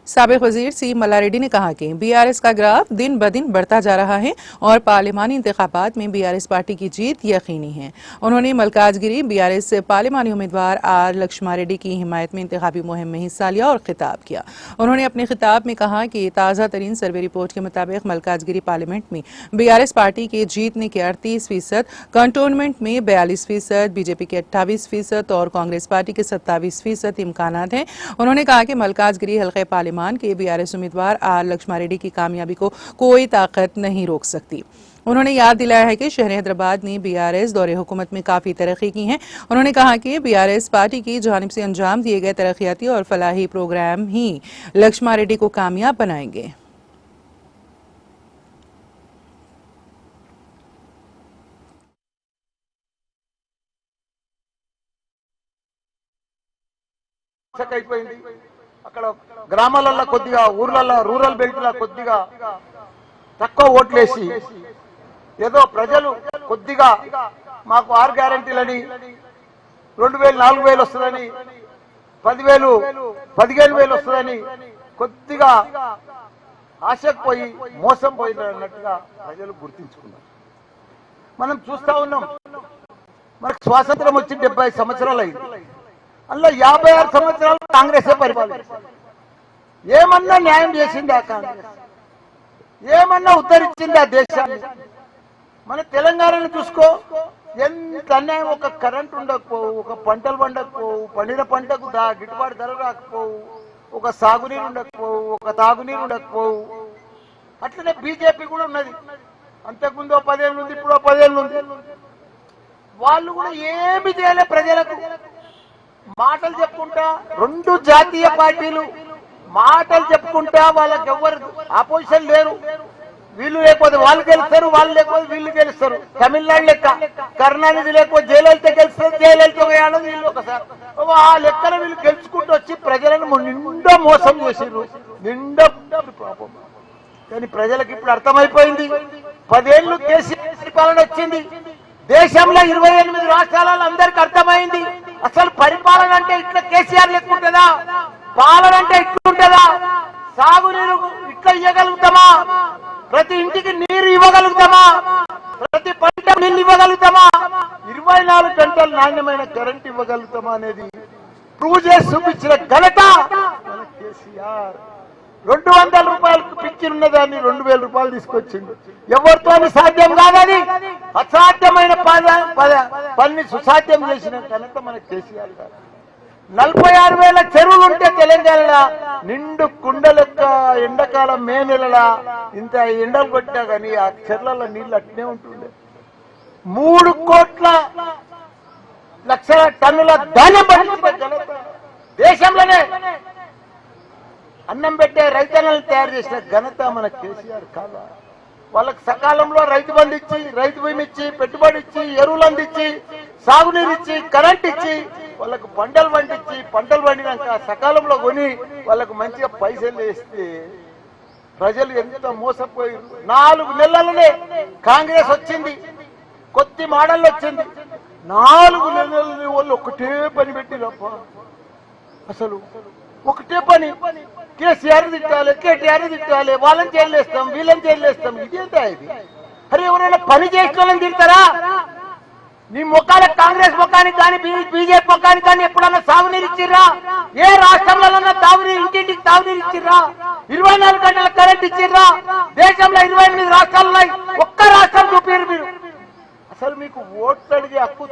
साबिक वजीर सी मल्लारेड्डी ने कहा कि बीआरएस का ग्राफ दिन ब दिन बढ़ता जा रहा है और पार्लिमानी इंतखाबात में बीआरएस पार्टी की जीत यकीनी है। उन्होंने मलकाजगिरी बीआरएस पार्लिमानी उम्मीदवार आर लक्ष्मा रेड्डी की हिमायत में इंतखाबी मुहिम में हिस्सा लिया और खिताब किया। उन्होंने अपने खिताब में कहा कि ताज़ा तरीन सर्वे रिपोर्ट के मुताबिक मलकाजगिरी पार्लियामेंट में बीआरएस पार्टी के जीतने के 38%, कंटोनमेंट में 42%, बीजेपी के 28% और कांग्रेस पार्टी के 27% इम्कानात हैं। उन्होंने कहा कि मलकाजगिरी हल्के पार्लियामेंट के बीआरएस उम्मीदवार आर लक्ष्मा रेड्डी की कामयाबी को कोई ताकत नहीं रोक सकती। उन्होंने याद दिलाया है कि शहर हैदराबाद ने बीआरएस दौरे हुकूमत में काफी तरक्की की है। उन्होंने कहा कि बीआरएस पार्टी की जानिब से अंजाम दिए गए तरक्याती और फलाही प्रोग्राम ही लक्ष्मा रेड्डी को कामयाब बनाएंगे। అక్కడ గ్రామాలలో కొద్దిగా ఊర్లలో రూరల్ బెల్ట్లో కొద్దిగా తక్కువ ఓట్లేసి ఏదో ప్రజలు కొద్దిగా మాకు 6 గ్యారెంటీలని 2000 4000 వస్తుందని 10000 15000 వస్తుందని కొద్దిగా ఆశకు పోయి మోసం పోయినట్టుగా ప్రజలు గుర్తించుకున్నారు. మనం చూస్తా ఉన్నాం. మనకు స్వాతంత్రం వచ్చి 70 సంవత్సరాలు అయింది. అందులో 56 సంవత్సరాలు కాంగ్రెసే పరిపాలించింది. ఏమన్నా న్యాయం చేసిందా కాంగ్రెస్? ఏమన్నా ఉద్ధరించిందా దేశాన్ని? మన తెలంగాణను చూసుకో, ఎంత అన్యాయం. ఒక కరెంట్ ఉండకపోవు, ఒక పంటలు పండకపోవు, పండిన పంటకు గిట్టుబాటు ధర రాకపోవు, ఒక సాగునీరు ఉండకపోవు, ఒక తాగునీరు ఉండకపోవు. అట్లనే బీజేపీ కూడా ఉన్నది. అంతకుముందు 10 ఏళ్ళు ఉంది, ఇప్పుడు 10 ఏళ్ళు ఉంది. వాళ్ళు కూడా ఏమి చేయలే ప్రజలకు. మాటలు చెప్పుకుంటా, 2 జాతీయ పార్టీలు మాటలు చెప్పుకుంటా, వాళ్ళకి ఎవరు ఆపోజిషన్ లేరు. వీళ్ళు లేకపోతే వాళ్ళు గెలుస్తారు, వాళ్ళు లేకపోతే వీళ్ళు గెలుస్తారు. తమిళనాడు లెక్క కరుణానిధి లేకపోతే జయలలిత గెలుస్తారు, జయలలిత యాదవ్ వీళ్ళు ఒకసారి ఆ లెక్కలు వీళ్ళు గెలుచుకుంటూ వచ్చి ప్రజలను నిండా మోసం చేసిర్రు, నిండా పాపం. కానీ ప్రజలకు ఇప్పుడు అర్థమైపోయింది. 10 ఏళ్ళు కేసీఆర్ పరిపాలన వచ్చింది. దేశంలో 28 రాష్ట్రాలలో అందరికి అర్థమైంది అసలు పరిపాలన అంటే ఇట్లా కేసీఆర్ లెక్కుంటుందా, పాలన అంటే ఇట్లుంటుందా, సాగునీరు ఇట్లా ఇవ్వగలుగుతామా, ప్రతి ఇంటికి నీరు ఇవ్వగలుగుతామా, ప్రతి పంట నీళ్ళు ఇవ్వగలుగుతామా, 24 గంటలు నాణ్యమైన కరెంట్ ఇవ్వగలుగుతామా అనేది ప్రూవ్ చేసి చూపించిన ఘనత మన కేసీఆర్. 200 రూపాయలకు పిక్చర్ ఉన్నదాన్ని 2000 రూపాయలు తీసుకొచ్చిండు. ఎవరితో సాధ్యం కాదని అసాధ్యమైన పని సుసాధ్యం చేసిన ఘనత మన కేసీఆర్ గారు. 46,000 చెరువులు ఉంటే తెలంగాణలో నిండు కుండలెక్క ఎండాకాలం మే నెలలా ఇంత ఎండలు కొట్టా కానీ ఆ చెర్లలో నీళ్లు అట్నే ఉంటుండే. 3 కోట్ల లక్షల టన్నుల ధాన్యం పండించిన ఘనత దేశంలోనే. అన్నం పెట్టే రైతన్నలను తయారు చేసిన ఘనత మన కేసీఆర్ కాదా? వాళ్ళకి సకాలంలో రైతు బంధు ఇచ్చి, రైతు బీమా ఇచ్చి, పెట్టుబడి ఇచ్చి, ఎరువులు అందించి, సాగునీరు ఇచ్చి, కరెంట్ ఇచ్చి, వాళ్ళకు పంటలు పండించి, పంటలు పండినాక సకాలంలో కొని వాళ్ళకు మంచిగా పైసలు వేస్తే ప్రజలు ఎంత మోసపోయారు. 4 నెలలనే కాంగ్రెస్ వచ్చింది, కొత్త మోడల్ వచ్చింది. 4 నెలలని వాళ్ళు ఒకటే పని పెట్టిరప్ప. అసలు ఒకటే పని, కేసీఆర్ తిట్టాలి, కేటీఆర్ తిట్టాలి, వాళ్ళని జైలేస్తాం, వీళ్ళని జైలేస్తాం. ఇదేంటా ఇది? అరే ఎవరైనా పని చేసిన వాళ్ళని తిడతారా? నీ ముఖాల కాంగ్రెస్ ముఖానికి కానీ బీజేపీ ముఖానికి కానీ ఎప్పుడన్నా సాగునీరు ఇచ్చిర్రా? ఏ రాష్ట్రంలో తాగునీరు ఇంటింటికి తాగునీరు ఇచ్చిర్రా? 24 గంటల కరెంట్ ఇచ్చిర్రా? దేశంలో 28 రాష్ట్రాలు ఉన్నాయి, ఒక్క రాష్ట్రం చూపారు మీరు. అసలు మీకు ఓట్లు అడిగే హక్కు